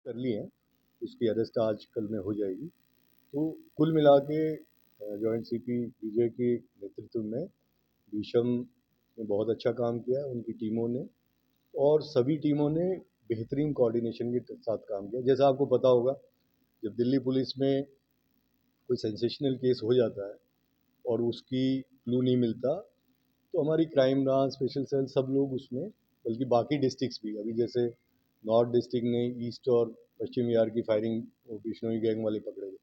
कर ली हैं, उसकी अरेस्ट आज कल में हो जाएगी। तो कुल मिला के जॉइंट सीपी विजय के नेतृत्व में भीषम ने बहुत अच्छा काम किया, उनकी टीमों ने, और सभी टीमों ने बेहतरीन कोऑर्डिनेशन के साथ काम किया। जैसा आपको पता होगा, जब दिल्ली पुलिस में कोई सेंसेशनल केस हो जाता है और उसकी क्लू नहीं मिलता, तो हमारी क्राइम ब्रांच, स्पेशल सेल, सब लोग उसमें, बल्कि बाकी डिस्ट्रिक्ट्स भी, अभी जैसे नॉर्थ डिस्ट्रिक्ट ने ईस्ट और पश्चिम बिहार की फायरिंग बिश्नोई गैंग वाले पकड़े गए,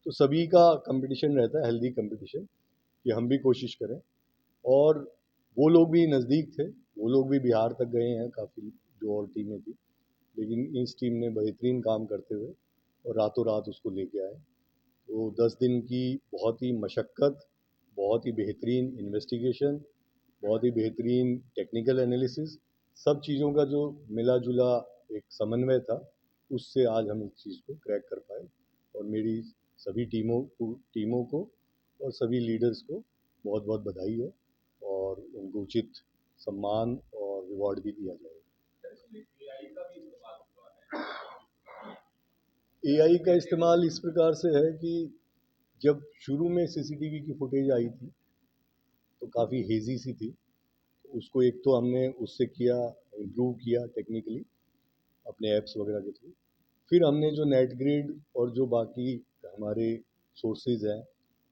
तो सभी का कंपटीशन रहता है, हेल्दी कंपटीशन, कि हम भी कोशिश करें। और वो लोग भी नज़दीक थे, वो लोग भी बिहार तक गए हैं काफ़ी, जो और टीमें थी, लेकिन इस टीम ने बेहतरीन काम करते हुए और रातों रात उसको लेके आए। तो 10 दिन की बहुत ही मशक्क़त, बहुत ही बेहतरीन इन्वेस्टिगेशन, बहुत ही बेहतरीन टेक्निकल एनालिसिस, सब चीज़ों का जो मिला-जुला एक समन्वय था, उससे आज हम इस चीज़ को क्रैक कर पाए। और मेरी सभी टीमों को और सभी लीडर्स को बहुत-बहुत बधाई है, और उनको उचित सम्मान और रिवॉर्ड भी दिया जाएगा। एआई का इस्तेमाल इस प्रकार से है कि जब शुरू में सीसीटीवी की फुटेज आई थी, तो काफ़ी हेज़ी सी थी। उसको एक तो हमने उससे किया, इम्प्रूव किया टेक्निकली अपने ऐप्स वगैरह के थ्रू। फिर हमने जो नेटग्रिड और जो बाकी हमारे सोर्सेज हैं,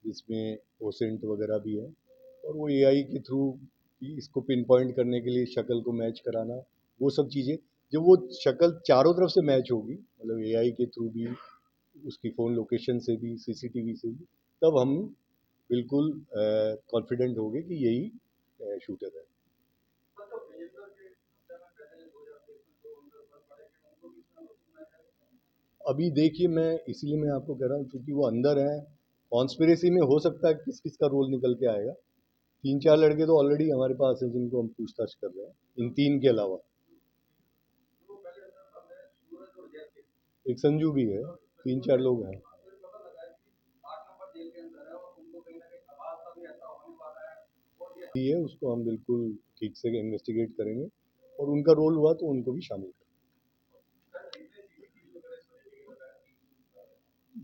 जिसमें ओसेंट वगैरह भी है, और वो एआई के थ्रू इसको पिन पॉइंट करने के लिए शक्ल को मैच कराना, वो सब चीज़ें, जब वो शक्ल चारों तरफ से मैच होगी, मतलब एआई के थ्रू भी, उसकी फ़ोन लोकेशन से भी, सीसीटीवी से भी, तब हम बिल्कुल कॉन्फिडेंट हो गए कि यही शूटर है। अभी देखिए, मैं इसीलिए मैं आपको कह रहा हूँ, क्योंकि वो अंदर हैं, कॉन्स्पिरेसी में हो सकता है किस किस का रोल निकल के आएगा। 3-4 लड़के तो ऑलरेडी हमारे पास हैं जिनको हम पूछताछ कर रहे हैं, इन 3 के अलावा। एक संजू भी है, 3-4 लोग हैं। ये है, उसको हम बिल्कुल ठीक से इन्वेस्टिगेट करेंगे, और उनका रोल हुआ तो उनको भी शामिल करेंगे।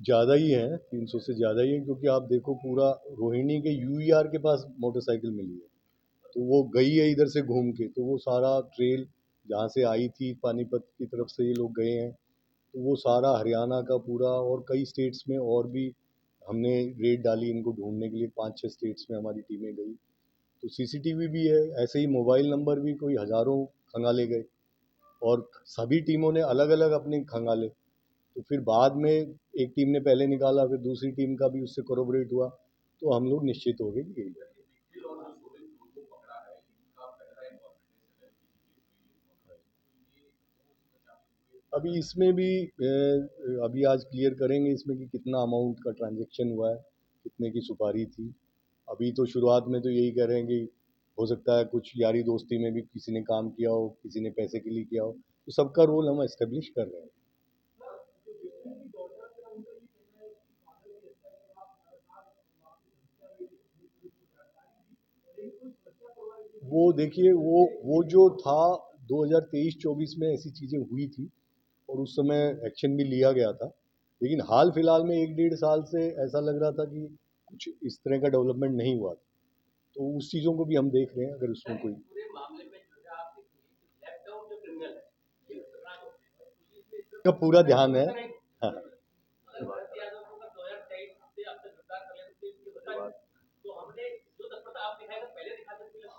ज़्यादा ही है, 300 से ज़्यादा ही है, क्योंकि आप देखो पूरा रोहिणी के यूईआर के पास मोटरसाइकिल मिली है, तो वो गई है इधर से घूम के, तो वो सारा ट्रेल जहाँ से आई थी पानीपत की तरफ से ये लोग गए हैं, तो वो सारा हरियाणा का पूरा और कई स्टेट्स में और भी हमने रेड डाली इनको ढूंढने के लिए। 5-6 स्टेट्स में हमारी टीमें गई, तो सीसीटीवी भी है, ऐसे ही मोबाइल नंबर भी कोई हज़ारों खंगाले गए, और सभी टीमों ने अलग अलग अपने खंगाले। तो फिर बाद में एक टीम ने पहले निकाला, फिर दूसरी टीम का भी उससे कोरोबरेट हुआ, तो हम लोग निश्चित हो गए कि यही है। अभी इसमें भी अभी आज क्लियर करेंगे इसमें कि कितना अमाउंट का ट्रांजैक्शन हुआ है, कितने की सुपारी थी। अभी तो शुरुआत में तो यही कह रहे हैं कि हो सकता है कुछ यारी दोस्ती में भी किसी ने काम किया हो, किसी ने पैसे के लिए किया हो, तो सबका रोल हम एस्टेब्लिश कर रहे हैं। वो देखिए, वो जो था 2023-24 में ऐसी चीज़ें हुई थी, और उस समय एक्शन भी लिया गया था, लेकिन हाल फिलहाल में 1-1.5 साल से ऐसा लग रहा था कि कुछ इस तरह का डेवलपमेंट नहीं हुआ था, तो उस चीज़ों को भी हम देख रहे हैं, अगर उसमें कोई का पूरा ध्यान है। हाँ,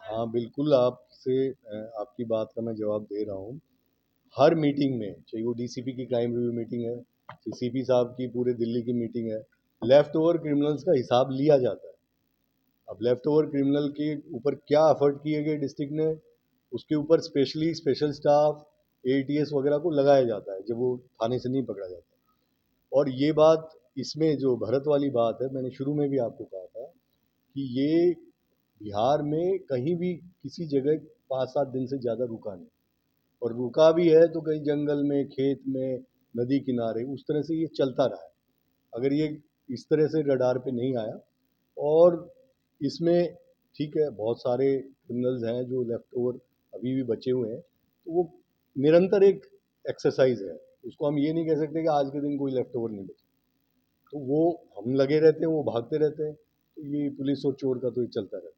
हाँ, बिल्कुल, आपकी बात का मैं जवाब दे रहा हूँ। हर मीटिंग में, चाहे वो डीसीपी की क्राइम रिव्यू मीटिंग है, सीपी साहब की पूरे दिल्ली की मीटिंग है, लेफ्ट ओवर क्रिमिनल्स का हिसाब लिया जाता है। अब लेफ्ट ओवर क्रिमिनल के ऊपर क्या एफर्ट किए गए डिस्ट्रिक्ट ने, उसके ऊपर स्पेशली स्पेशल स्टाफ, एटीएस वगैरह को लगाया जाता है, जब वो थाने से नहीं पकड़ा जाता। और ये बात, इसमें जो भरत वाली बात है, मैंने शुरू में भी आपको कहा था कि ये बिहार में कहीं भी किसी जगह 5-7 दिन से ज़्यादा रुका नहीं, और रुका भी है तो कहीं जंगल में, खेत में, नदी किनारे, उस तरह से ये चलता रहा है। अगर ये इस तरह से रडार पे नहीं आया, और इसमें ठीक है, बहुत सारे क्रिमिनल्स हैं जो लेफ्ट ओवर अभी भी बचे हुए हैं, तो वो निरंतर एक एक्सरसाइज है, उसको हम ये नहीं कह सकते कि आज के दिन कोई लेफ्ट ओवर नहीं बचा। तो वो हम लगे रहते हैं, वो भागते रहते हैं, तो ये पुलिस और चोर का तो ये चलता रहता है।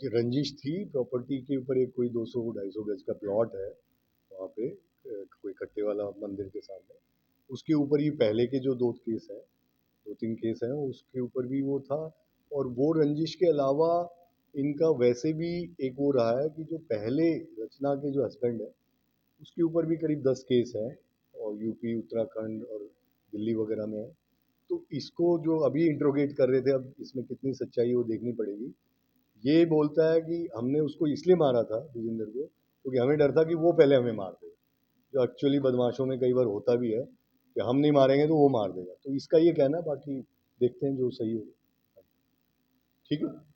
रंजिश थी प्रॉपर्टी के ऊपर, एक कोई 200-250 गज का प्लॉट है वहाँ पे, कोई कट्टे वाला मंदिर के सामने, उसके ऊपर ही पहले के जो 2 केस हैं, 2-3 केस हैं, उसके ऊपर भी वो था। और वो रंजिश के अलावा इनका वैसे भी एक वो रहा है कि जो पहले रचना के जो हस्बैंड है, उसके ऊपर भी करीब 10 केस हैं, और यूपी, उत्तराखंड और दिल्ली वगैरह में है। तो इसको जो अभी इंट्रोगेट कर रहे थे, अब इसमें कितनी सच्चाई है वो देखनी पड़ेगी। ये बोलता है कि हमने उसको इसलिए मारा था विजेंद्र को, क्योंकि हमें डर था कि वो पहले हमें मार देगा, जो एक्चुअली बदमाशों में कई बार होता भी है कि हम नहीं मारेंगे तो वो मार देगा। तो इसका ये कहना है, बाकी देखते हैं जो सही हो। ठीक है।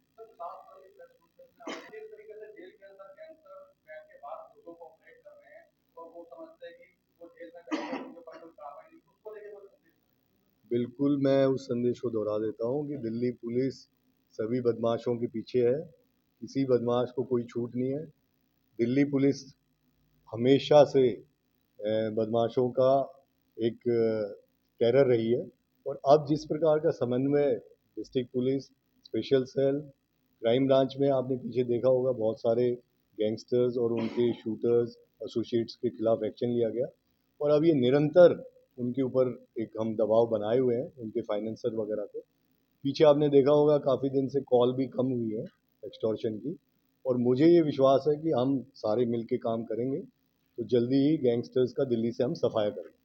बिल्कुल, मैं उस संदेश को दोहरा देता हूँ कि दिल्ली पुलिस सभी बदमाशों के पीछे है, किसी बदमाश को कोई छूट नहीं है। दिल्ली पुलिस हमेशा से बदमाशों का एक टेरर रही है, और अब जिस प्रकार का समन्वय district police, special cell, crime branch में आपने पीछे देखा होगा, बहुत सारे गैंगस्टर्स और उनके शूटर्स एसोसिएट्स के खिलाफ एक्शन लिया गया, और अब ये निरंतर उनके ऊपर एक हम दबाव बनाए हुए हैं, उनके फाइनेंसर वगैरह को। पीछे आपने देखा होगा काफ़ी दिन से कॉल भी कम हुई है एक्सटॉर्शन की, और मुझे ये विश्वास है कि हम सारे मिल के काम करेंगे, तो जल्दी ही गैंगस्टर्स का दिल्ली से हम सफाया करेंगे।